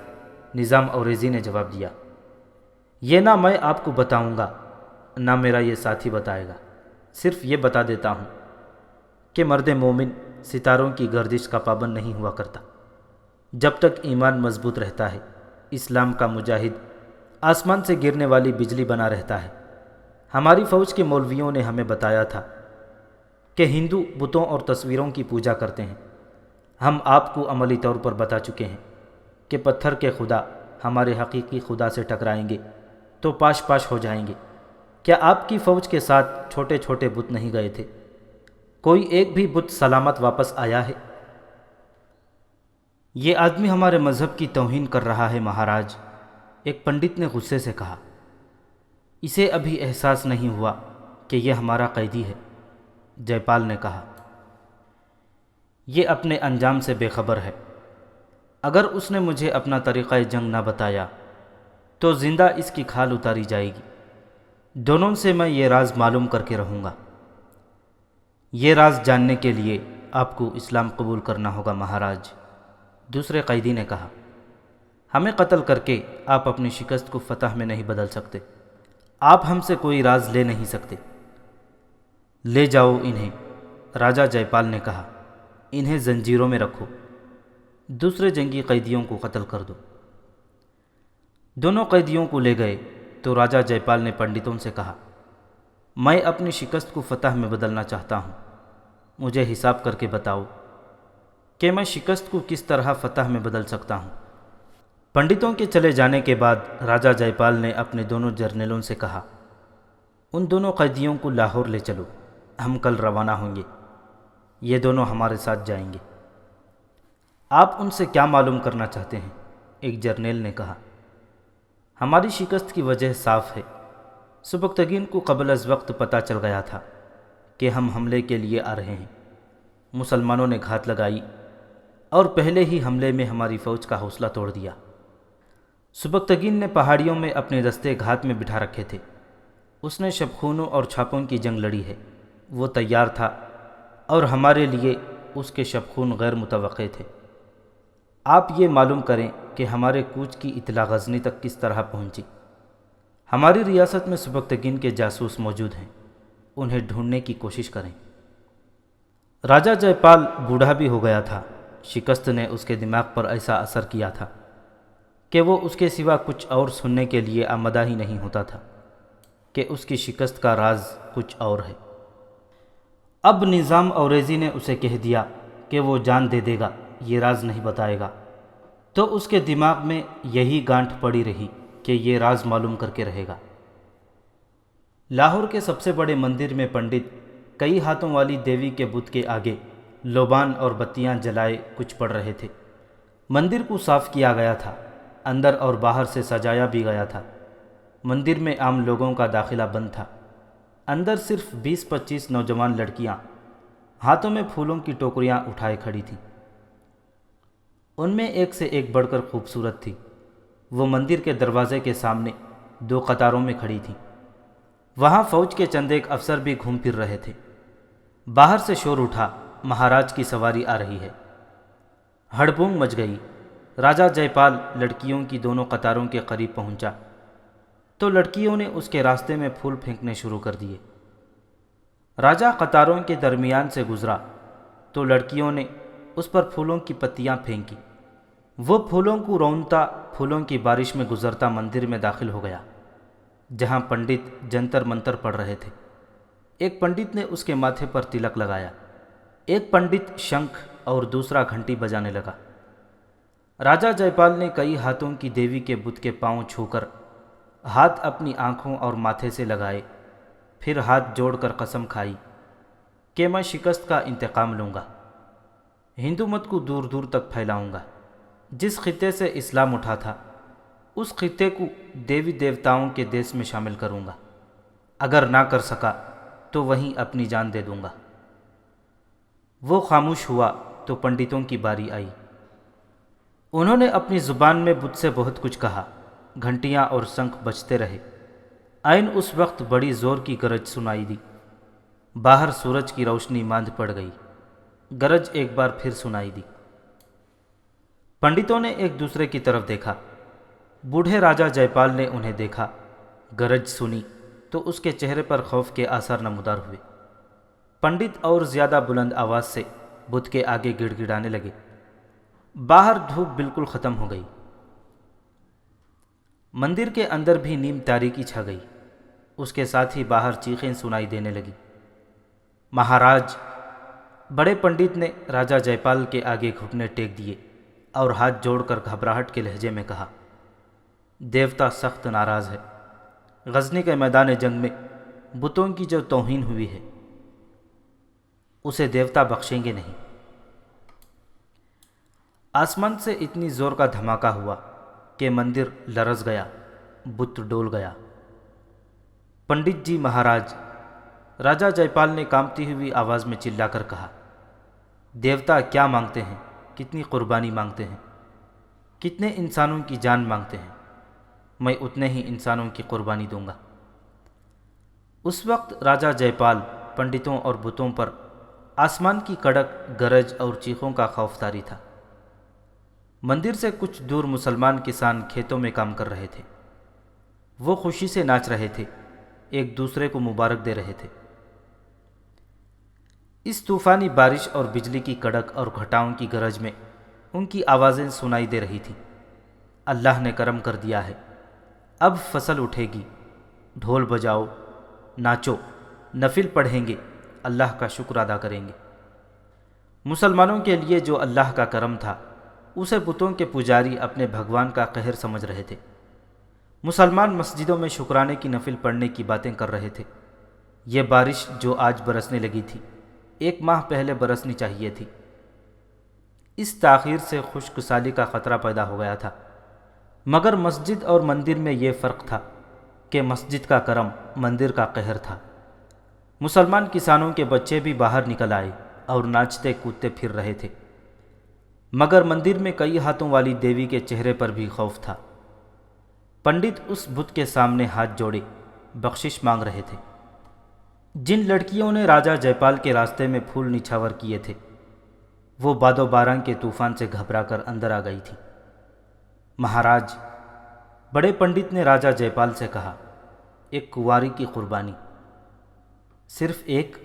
نظام اوریزی نے جواب دیا۔ یہ نہ میں آپ کو بتاؤں گا نہ میرا یہ ساتھی بتائے گا، صرف یہ بتا دیتا ہوں کہ مرد مومن ستاروں کی گردش کا پابند نہیں ہوا کرتا۔ جب تک ایمان مضبوط رہتا ہے، اسلام کا مجاہد آسمان سے گرنے والی بجلی بنا رہتا ہے۔ ہماری فوج کے مولویوں نے ہمیں بتایا تھا کہ ہندو بتوں اور تصویروں کی پوجا کرتے ہیں۔ ہم آپ کو عملی طور پر بتا چکے ہیں کہ پتھر کے خدا ہمارے حقیقی خدا سے ٹکرائیں گے تو پاش پاش ہو جائیں گے۔ کیا آپ کی فوج کے ساتھ چھوٹے چھوٹے بت نہیں گئے تھے؟ کوئی ایک بھی بت سلامت واپس آیا ہے؟ یہ آدمی ہمارے مذہب کی توہین کر رہا ہے مہاراج، ایک پنڈت نے غصے سے کہا۔ اسے ابھی احساس نہیں ہوا کہ یہ ہمارا قیدی ہے، جے پال نے کہا۔ یہ اپنے انجام سے بے خبر ہے۔ اگر اس نے مجھے اپنا طریقہ جنگ نہ بتایا تو زندہ اس کی کھال اتاری جائے گی۔ دونوں سے میں یہ راز معلوم کر کے رہوں گا۔ یہ راز جاننے کے لیے آپ کو اسلام قبول کرنا ہوگا مہاراج، دوسرے قیدی نے کہا۔ ہمیں قتل کر کے آپ اپنی شکست کو فتح میں نہیں بدل سکتے۔ آپ ہم سے کوئی راز لے نہیں سکتے۔ لے جاؤ انہیں، راجہ جے پال نے کہا۔ انہیں زنجیروں میں رکھو، دوسرے جنگی قیدیوں کو قتل کر دو۔ دونوں قیدیوں کو لے گئے تو راجہ جے پال نے پنڈتوں سے کہا، میں اپنی شکست کو فتح میں بدلنا چاہتا ہوں۔ مجھے حساب کر کے بتاؤ کہ میں شکست کو کس طرح فتح میں بدل سکتا ہوں۔ پنڈتوں کے چلے جانے کے بعد راجہ جے پال نے اپنے دونوں جرنیلوں سے کہا، ان دونوں قیدیوں کو لاہور لے چلو، ہم کل روانہ ہوں گے۔ یہ دونوں ہمارے ساتھ جائیں گے۔ آپ ان سے کیا معلوم کرنا چاہتے ہیں؟ ایک جرنیل نے کہا۔ ہماری شکست کی وجہ صاف ہے۔ سبکتگین کو قبل از وقت پتہ چل گیا تھا کہ ہم حملے کے لیے آ رہے ہیں۔ مسلمانوں نے گھات لگائی اور پہلے ہی حملے میں ہماری فوج کا حوصلہ توڑ دیا۔ سبکتگین نے پہاڑیوں میں اپنے دستے گھات میں بٹھا رکھے تھے۔ اس نے شبخونوں اور چھاپوں کی جنگ لڑی ہے۔ وہ تیار تھا اور ہمارے لیے اس کے شبخون غیر متوقع تھے۔ آپ یہ معلوم کریں کہ ہمارے کوچ کی اطلاع غزنی تک کس طرح پہنچی۔ ہماری ریاست میں سبکتگین کے جاسوس موجود ہیں، انہیں ڈھونڈنے کی کوشش کریں۔ راجہ جے پال بوڑھا بھی ہو گیا تھا۔ شکست نے اس کے دماغ پر ایسا اثر کیا تھا کہ وہ اس کے سوا کچھ اور سننے کے لیے آمادہ ہی نہیں ہوتا تھا کہ اس کی شکست کا راز کچھ اور ہے۔ اب نظام اوریزی نے اسے کہہ دیا کہ وہ جان دے دے گا، یہ راز نہیں بتائے گا، تو اس کے دماغ میں یہی گانٹھ پڑی رہی کہ یہ راز معلوم کر کے رہے گا۔ لاہور کے سب سے بڑے مندر میں پنڈت کئی ہاتھوں والی دیوی کے بت کے آگے لوبان اور بتیاں جلائے کچھ پڑھ رہے تھے۔ مندر کو صاف کیا گیا تھا، اندر اور باہر سے سجایا بھی گیا تھا۔ مندر میں عام لوگوں کا داخلہ بند تھا۔ اندر صرف 20-25 نوجوان لڑکیاں ہاتھوں میں پھولوں کی ٹوکریاں اٹھائے کھڑی تھیں۔ ان میں ایک سے ایک بڑھ کر خوبصورت تھی۔ وہ مندر کے دروازے کے سامنے 2 قطاروں میں کھڑی تھیں۔ وہاں فوج کے چند ایک افسر بھی گھوم پھر رہے تھے۔ باہر سے شور اٹھا، مہاراج کی سواری آ رہی ہے۔ ہڑبونگ مچ گئی۔ راجہ جے پال لڑکیوں کی دونوں قطاروں کے قریب پہنچا تو لڑکیوں نے اس کے راستے میں پھول پھینکنے شروع کر دیے۔ راجہ قطاروں کے درمیان سے گزرا تو لڑکیوں نے اس پر پھولوں کی پتیاں پھینکی۔ وہ پھولوں کو رونتا پھولوں کی بارش میں گزرتا مندر میں داخل ہو گیا، جہاں پنڈت جنتر منتر پڑھ رہے تھے۔ ایک پنڈت نے اس کے ماتھے پر تلک لگایا، ایک پنڈت شنکھ اور دوسرا گھنٹی بجانے لگا۔ راجہ جے پال نے کئی ہاتھوں کی دیوی کے بت کے پاؤں چھو کر ہاتھ اپنی آنکھوں اور ماتھے سے لگائے، پھر ہاتھ جوڑ کر قسم کھائی کہ میں شکست کا انتقام لوں گا، ہندو مت کو دور دور تک پھیلاؤں گا۔ جس خطے سے اسلام اٹھا تھا اس خطے کو دیوی دیوتاؤں کے دیس میں شامل کروں گا، اگر نہ کر سکا تو وہیں اپنی جان دے دوں گا۔ وہ خاموش ہوا تو پنڈتوں کی باری آئی۔ انہوں نے اپنی زبان میں بت سے بہت کچھ کہا۔ گھنٹیاں اور شنکھ بجتے رہے۔ عین اس وقت بڑی زور کی گرج سنائی دی۔ باہر سورج کی روشنی ماند پڑ گئی۔ گرج ایک بار پھر سنائی دی۔ پنڈتوں نے ایک دوسرے کی طرف دیکھا۔ بوڑھے راجہ جے پال نے انہیں دیکھا۔ گرج سنی تو اس کے چہرے پر خوف کے آثار نمودار ہوئے۔ پنڈت اور زیادہ بلند آواز سے بت کے آگے گڑ گڑانے لگے۔ باہر دھوپ بالکل ختم ہو گئی۔ مندر کے اندر بھی نیم تاریکی چھا گئی۔ اس کے ساتھ ہی باہر چیخیں سنائی دینے لگی۔ مہاراج! بڑے پنڈت نے راجہ جے پال کے آگے گھٹنے ٹیک دیے اور ہاتھ جوڑ کر گھبراہٹ کے لہجے میں کہا، دیوتا سخت ناراض ہے۔ غزنی کے میدان جنگ میں بتوں کی جو توہین ہوئی ہے اسے دیوتا بخشیں گے نہیں۔ آسمان سے اتنی زور کا دھماکہ ہوا کہ مندر لرز گیا، بت ڈول گیا۔ پنڈت جی مہاراج! راجہ جے پال نے کانپتی ہوئی آواز میں چلا کر کہا، دیوتا کیا مانگتے ہیں؟ کتنی قربانی مانگتے ہیں؟ کتنے انسانوں کی جان مانگتے ہیں؟ میں اتنے ہی انسانوں کی قربانی دوں گا۔ اس وقت راجہ جے پال پنڈتوں اور بتوں پر آسمان کی کڑک، گرج اور چیخوں کا خوف طاری تھا۔ مندر سے کچھ دور مسلمان کسان کھیتوں میں کام کر رہے تھے۔ وہ خوشی سے ناچ رہے تھے، ایک دوسرے کو مبارک دے رہے تھے۔ اس طوفانی بارش اور بجلی کی کڑک اور گھٹاؤں کی گرج میں ان کی آوازیں سنائی دے رہی تھیں۔ اللہ نے کرم کر دیا ہے، اب فصل اٹھے گی، ڈھول بجاؤ، ناچو، نفل پڑھیں گے، اللہ کا شکر ادا کریں گے۔ مسلمانوں کے لیے جو اللہ کا کرم تھا اسے بتوں کے پجاری اپنے بھگوان کا قہر سمجھ رہے تھے۔ مسلمان مسجدوں میں شکرانے کی نفل پڑھنے کی باتیں کر رہے تھے۔ یہ بارش جو آج برسنے لگی تھی 1 ماہ پہلے برسنی چاہیے تھی۔ اس تاخیر سے خشک سالی کا خطرہ پیدا ہو گیا تھا، مگر مسجد اور مندر میں یہ فرق تھا کہ مسجد کا کرم مندر کا قہر تھا۔ مسلمان کسانوں کے بچے بھی باہر نکل آئے اور ناچتے کودتے پھر رہے تھے، مگر مندر میں کئی ہاتھوں والی دیوی کے چہرے پر بھی خوف تھا۔ پنڈت اس بت کے سامنے ہاتھ جوڑے بخشش مانگ رہے تھے۔ جن لڑکیوں نے راجہ جے پال کے راستے میں پھول نچھاور کیے تھے وہ باد و باران کے طوفان سے گھبرا کر اندر آ گئی تھی۔ مہاراج، بڑے پنڈت نے راجا جے پال سے کہا، ایک کنواری کی قربانی؟ صرف ایک؟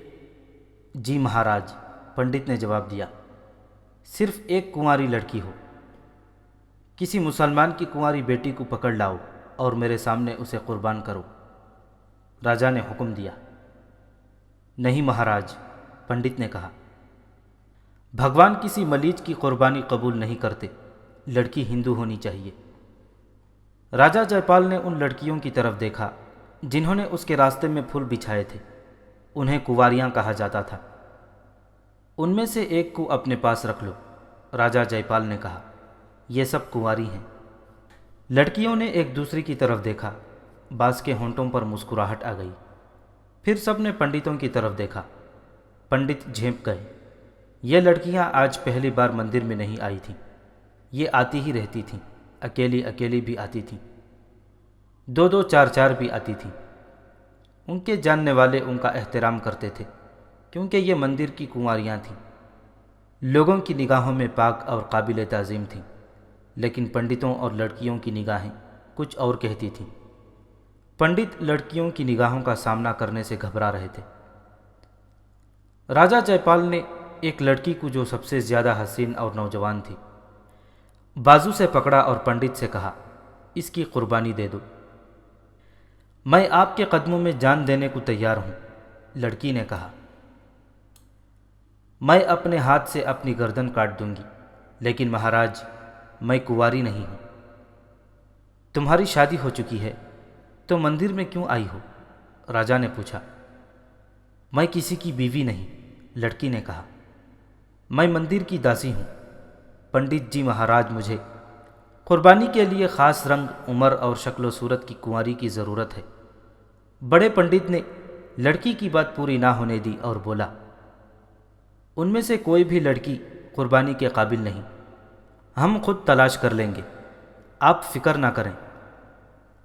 جی مہاراج، پنڈت نے جواب دیا، صرف ایک کنواری لڑکی ہو۔ کسی مسلمان کی کنواری بیٹی کو پکڑ لاؤ اور میرے سامنے اسے قربان کرو، راجا نے حکم دیا۔ نہیں مہاراج، پنڈت نے کہا، بھگوان کسی ملیچ کی قربانی قبول نہیں کرتے، لڑکی ہندو ہونی چاہیے۔ راجا جے پال نے ان لڑکیوں کی طرف دیکھا جنہوں نے اس کے راستے میں پھول بچھائے تھے، انہیں کنواریاں کہا جاتا تھا۔ ان میں سے ایک کو اپنے پاس رکھ لو، راجا جے پال نے کہا، یہ سب کنواری ہیں۔ لڑکیوں نے ایک دوسری کی طرف دیکھا، بعض کے ہونٹوں پر مسکراہٹ آ گئی۔ پھر سب نے پنڈتوں کی طرف دیکھا، پنڈت جھینپ گئے۔ یہ لڑکیاں آج پہلی بار مندر میں نہیں آئی تھیں، یہ آتی ہی رہتی تھیں، اکیلی اکیلی بھی آتی تھیں، دو دو چار چار بھی آتی تھیں۔ ان کے جاننے والے ان کا احترام کرتے تھے کیونکہ یہ مندر کی کنواریاں تھیں، لوگوں کی نگاہوں میں پاک اور قابل تعظیم تھیں، لیکن پنڈتوں اور لڑکیوں کی نگاہیں کچھ اور کہتی تھیں۔ پنڈت لڑکیوں کی نگاہوں کا سامنا کرنے سے گھبرا رہے تھے۔ راجا جے پال نے ایک لڑکی کو جو سب سے زیادہ حسین اور نوجوان تھی بازو سے پکڑا اور پنڈت سے کہا، اس کی قربانی دے دو۔ میں آپ کے قدموں میں جان دینے کو تیار ہوں، لڑکی نے کہا۔ میں اپنے ہاتھ سے اپنی گردن کاٹ دوں گی، لیکن مہاراج، میں کنواری نہیں ہوں۔ تمہاری شادی ہو چکی ہے تو مندر میں کیوں آئی ہو؟ راجا نے پوچھا۔ میں کسی کی بیوی نہیں، لڑکی نے کہا، میں مندر کی داسی ہوں۔ پنڈت جی مہاراج، مجھے قربانی کے لیے خاص رنگ، عمر اور شکل و صورت کی کنواری کی ضرورت ہے۔ بڑے پنڈت نے لڑکی کی بات پوری نہ ہونے دی اور بولا، ان میں سے کوئی بھی لڑکی قربانی کے قابل نہیں، ہم خود تلاش کر لیں گے، آپ فکر نہ کریں۔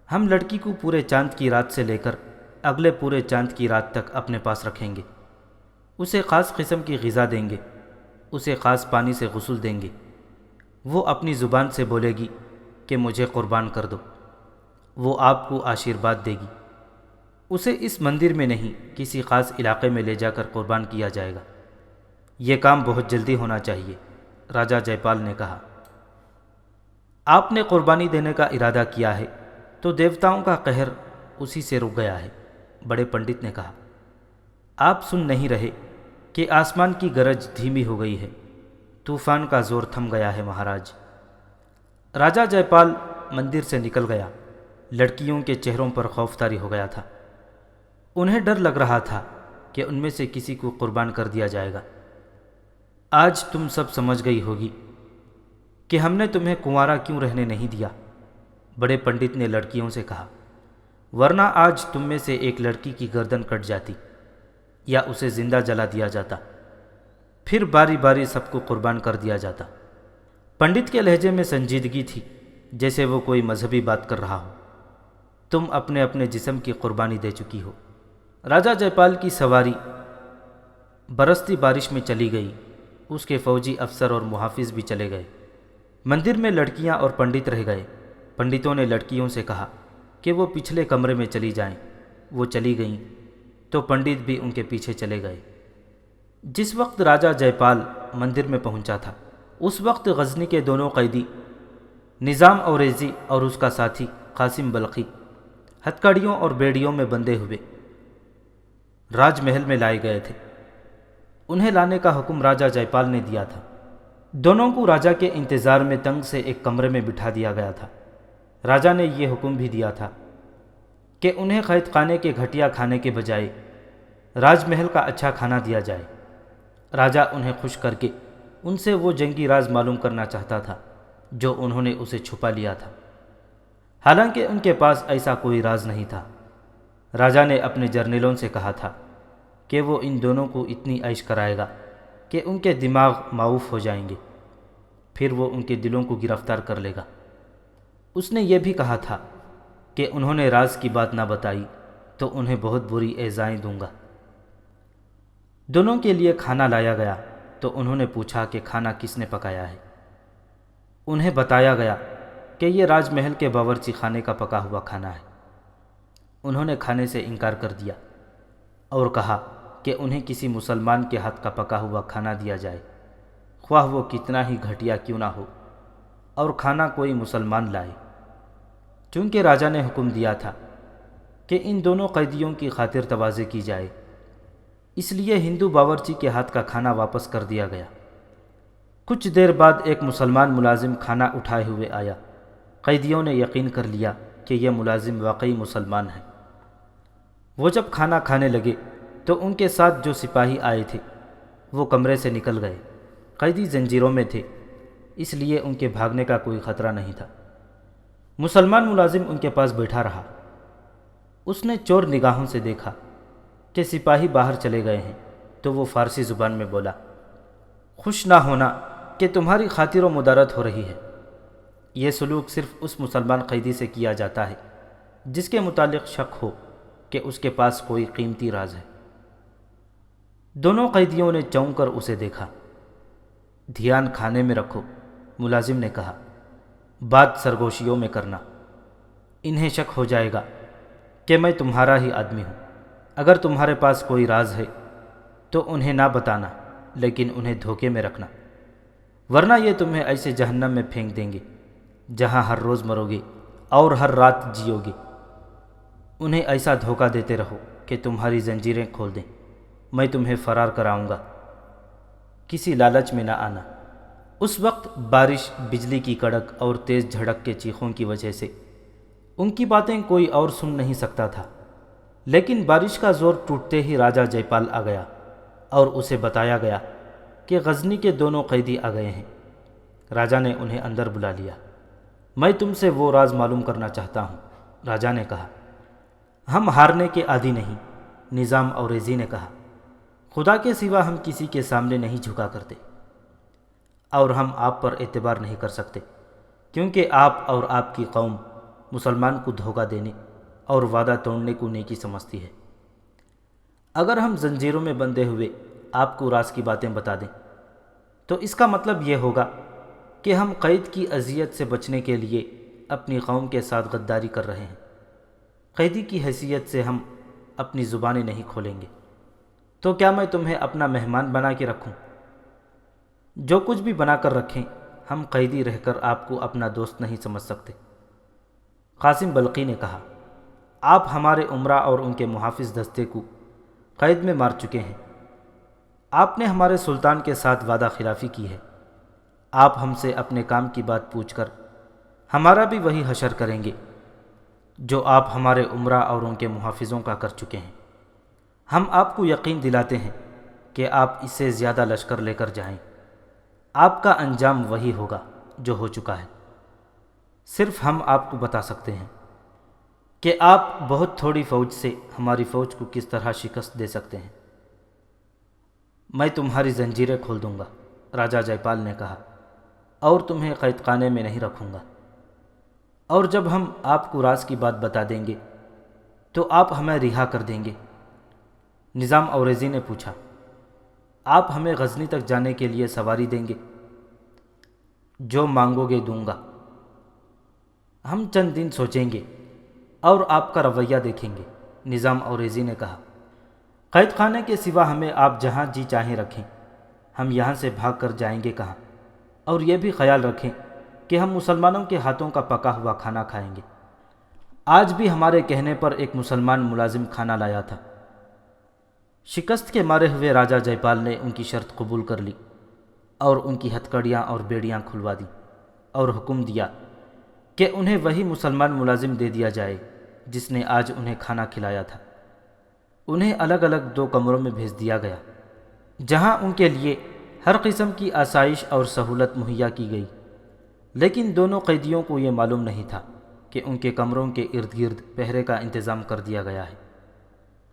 ہم لڑکی کو پورے چاند کی رات سے لے کر اگلے پورے چاند کی رات تک اپنے پاس رکھیں گے، اسے خاص قسم کی غذا دیں گے، اسے خاص پانی سے غسل دیں گے، وہ اپنی زبان سے بولے گی کہ مجھے قربان کر دو، وہ آپ کو آشیرواد دے گی۔ اسے اس مندر میں نہیں، کسی خاص علاقے میں لے جا کر قربان کیا جائے گا۔ یہ کام بہت جلدی ہونا چاہیے، راجا جے پال نے کہا۔ آپ نے قربانی دینے کا ارادہ کیا ہے تو دیوتاؤں کا قہر اسی سے رک گیا ہے، بڑے پنڈت نے کہا۔ آپ سن نہیں رہے کہ آسمان کی گرج دھیمی ہو گئی ہے، طوفان کا زور تھم گیا ہے مہاراج۔ راجا جے پال مندر سے نکل گیا، لڑکیوں کے چہروں پر خوف طاری ہو گیا تھا۔ انہیں ڈر لگ رہا تھا کہ ان میں سے کسی کو قربان کر دیا جائے گا۔ آج تم سب سمجھ گئی ہوگی کہ ہم نے تمہیں کنوارا کیوں رہنے نہیں دیا، بڑے پنڈت نے لڑکیوں سے کہا، ورنہ آج تم میں سے ایک لڑکی کی گردن کٹ جاتی یا اسے زندہ جلا دیا جاتا، پھر باری باری سب کو قربان کر دیا جاتا۔ پنڈت کے لہجے میں سنجیدگی تھی، جیسے وہ کوئی مذہبی بات کر رہا ہو۔ تم اپنے اپنے جسم کی قربانی دے چکی ہو۔ راجا جے پال کی سواری برستی بارش میں چلی گئی، اس کے فوجی افسر اور محافظ بھی چلے گئے۔ مندر میں لڑکیاں اور پنڈت رہ گئے۔ پنڈتوں نے لڑکیوں سے کہا کہ وہ پچھلے کمرے میں چلی جائیں۔ وہ چلی گئیں تو پنڈت بھی ان کے پیچھے چلے گئے۔ جس وقت راجا جے پال مندر میں پہنچا تھا، اس وقت غزنی کے دونوں قیدی نظام اوریزی اور اس کا ساتھی قاسم بلخی ہتکڑیوں اور بیڑیوں میں بندھے ہوئے راج محل میں لائے گئے تھے۔ انہیں لانے کا حکم راجا جے پال نے دیا تھا۔ دونوں کو راجا کے انتظار میں تنگ سے ایک کمرے میں بٹھا دیا گیا تھا۔ راجا نے یہ حکم بھی دیا تھا کہ انہیں قید خانے کے گھٹیا کھانے کے بجائے راج محل کا اچھا کھانا دیا جائے۔ راجا انہیں خوش کر کے ان سے وہ جنگی راز معلوم کرنا چاہتا تھا جو انہوں نے اسے چھپا لیا تھا، حالانکہ ان کے پاس ایسا کوئی راز نہیں تھا۔ راجا نے اپنے جرنیلوں سے کہا تھا کہ وہ ان دونوں کو اتنی عیش کرائے گا کہ ان کے دماغ معوف ہو جائیں گے، پھر وہ ان کے دلوں کو گرفتار کر لے گا۔ اس نے یہ بھی کہا تھا کہ انہوں نے راز کی بات نہ بتائی تو انہیں بہت بری ایذائیں دوں گا۔ دونوں کے لیے کھانا لایا گیا۔ تو انہوں نے پوچھا کہ کھانا کس نے پکایا ہے۔ انہیں بتایا گیا کہ یہ راج محل کے باورچی خانے کا پکا ہوا کھانا ہے۔ انہوں نے کھانے سے انکار کر دیا اور کہا کہ انہیں کسی مسلمان کے ہاتھ کا پکا ہوا کھانا دیا جائے، خواہ وہ کتنا ہی گھٹیا کیوں نہ ہو، اور کھانا کوئی مسلمان لائے۔ چونکہ راجا نے حکم دیا تھا کہ ان دونوں قیدیوں کی خاطر تواضع کی جائے، اس لیے ہندو باورچی کے ہاتھ کا کھانا واپس کر دیا گیا۔ کچھ دیر بعد ایک مسلمان ملازم کھانا اٹھائے ہوئے آیا۔ قیدیوں نے یقین کر لیا کہ یہ ملازم واقعی مسلمان ہے۔ وہ جب کھانا کھانے لگے تو ان کے ساتھ جو سپاہی آئے تھے وہ کمرے سے نکل گئے۔ قیدی زنجیروں میں تھے، اس لیے ان کے بھاگنے کا کوئی خطرہ نہیں تھا۔ مسلمان ملازم ان کے پاس بیٹھا رہا۔ اس نے چور نگاہوں سے دیکھا کہ سپاہی باہر چلے گئے ہیں، تو وہ فارسی زبان میں بولا، خوش نہ ہونا کہ تمہاری خاطر و مدارت ہو رہی ہے۔ یہ سلوک صرف اس مسلمان قیدی سے کیا جاتا ہے جس کے متعلق شک ہو کہ اس کے پاس کوئی قیمتی راز ہے۔ دونوں قیدیوں نے چونک کر اسے دیکھا۔ دھیان کھانے میں رکھو، ملازم نے کہا، بات سرگوشیوں میں کرنا۔ انہیں شک ہو جائے گا کہ میں تمہارا ہی آدمی ہوں۔ اگر تمہارے پاس کوئی راز ہے تو انہیں نہ بتانا، لیکن انہیں دھوکے میں رکھنا، ورنہ یہ تمہیں ایسے جہنم میں پھینک دیں گے جہاں ہر روز مرو گے اور ہر رات جیو گے۔ انہیں ایسا دھوکہ دیتے رہو کہ تمہاری زنجیریں کھول دیں، میں تمہیں فرار کراؤں گا۔ کسی لالچ میں نہ آنا۔ اس وقت بارش، بجلی کی کڑک اور تیز جھڑک کے چیخوں کی وجہ سے ان کی باتیں کوئی اور سن نہیں سکتا تھا، لیکن بارش کا زور ٹوٹتے ہی راجا جے پال آ گیا اور اسے بتایا گیا کہ غزنی کے دونوں قیدی آ گئے ہیں۔ راجا نے انہیں اندر بلا لیا۔ میں تم سے وہ راز معلوم کرنا چاہتا ہوں، راجا نے کہا۔ ہم ہارنے کے عادی نہیں، نظام اوریزی نے کہا۔ خدا کے سوا ہم کسی کے سامنے نہیں جھکا کرتے، اور ہم آپ پر اعتبار نہیں کر سکتے، کیونکہ آپ اور آپ کی قوم مسلمان کو دھوکہ دینے اور وعدہ توڑنے کو نیکی سمجھتی ہے۔ اگر ہم زنجیروں میں بندھے ہوئے آپ کو راز کی باتیں بتا دیں تو اس کا مطلب یہ ہوگا کہ ہم قید کی اذیت سے بچنے کے لیے اپنی قوم کے ساتھ غداری کر رہے ہیں۔ قیدی کی حیثیت سے ہم اپنی زبانیں نہیں کھولیں گے، تو کیا میں تمہیں اپنا مہمان بنا کے رکھوں؟ جو کچھ بھی بنا کر رکھیں، ہم قیدی رہ کر آپ کو اپنا دوست نہیں سمجھ سکتے۔ قاسم بلقی نے کہا، آپ ہمارے امراء اور ان کے محافظ دستے کو قید میں مار چکے ہیں۔ آپ نے ہمارے سلطان کے ساتھ وعدہ خلافی کی ہے۔ آپ ہم سے اپنے کام کی بات پوچھ کر ہمارا بھی وہی حشر کریں گے جو آپ ہمارے امراء اور ان کے محافظوں کا کر چکے ہیں۔ ہم آپ کو یقین دلاتے ہیں کہ آپ اس سے زیادہ لشکر لے کر جائیں، آپ کا انجام وہی ہوگا جو ہو چکا ہے۔ صرف ہم آپ کو بتا سکتے ہیں کہ آپ بہت تھوڑی فوج سے ہماری فوج کو کس طرح شکست دے سکتے ہیں۔ میں تمہاری زنجیریں کھول دوں گا، راجا جے پال نے کہا، اور تمہیں قید خانے میں نہیں رکھوں گا۔ اور جب ہم آپ کو راز کی بات بتا دیں گے تو آپ ہمیں رہا کر دیں گے۔ نظام اوریزی نے پوچھا، آپ ہمیں غزنی تک جانے کے لیے سواری دیں گے؟ جو مانگو گے دوں گا۔ ہم چند دن سوچیں گے اور آپ کا رویہ دیکھیں گے، نظام اوریزی نے کہا۔ قید خانے کے سوا ہمیں آپ جہاں جی چاہیں رکھیں، ہم یہاں سے بھاگ کر جائیں گے کہاں؟ اور یہ بھی خیال رکھیں کہ ہم مسلمانوں کے ہاتھوں کا پکا ہوا کھانا کھائیں گے۔ آج بھی ہمارے کہنے پر ایک مسلمان ملازم کھانا لایا تھا۔ شکست کے مارے ہوئے راجا جے پال نے ان کی شرط قبول کر لی اور ان کی ہتھکڑیاں اور بیڑیاں کھلوا دیں اور حکم دیا کہ انہیں وہی مسلمان ملازم دے دیا جائے جس نے آج انہیں کھانا کھلایا تھا۔ انہیں الگ الگ 2 کمروں میں بھیج دیا گیا جہاں ان کے لیے ہر قسم کی آسائش اور سہولت مہیا کی گئی، لیکن دونوں قیدیوں کو یہ معلوم نہیں تھا کہ ان کے کمروں کے ارد گرد پہرے کا انتظام کر دیا گیا ہے۔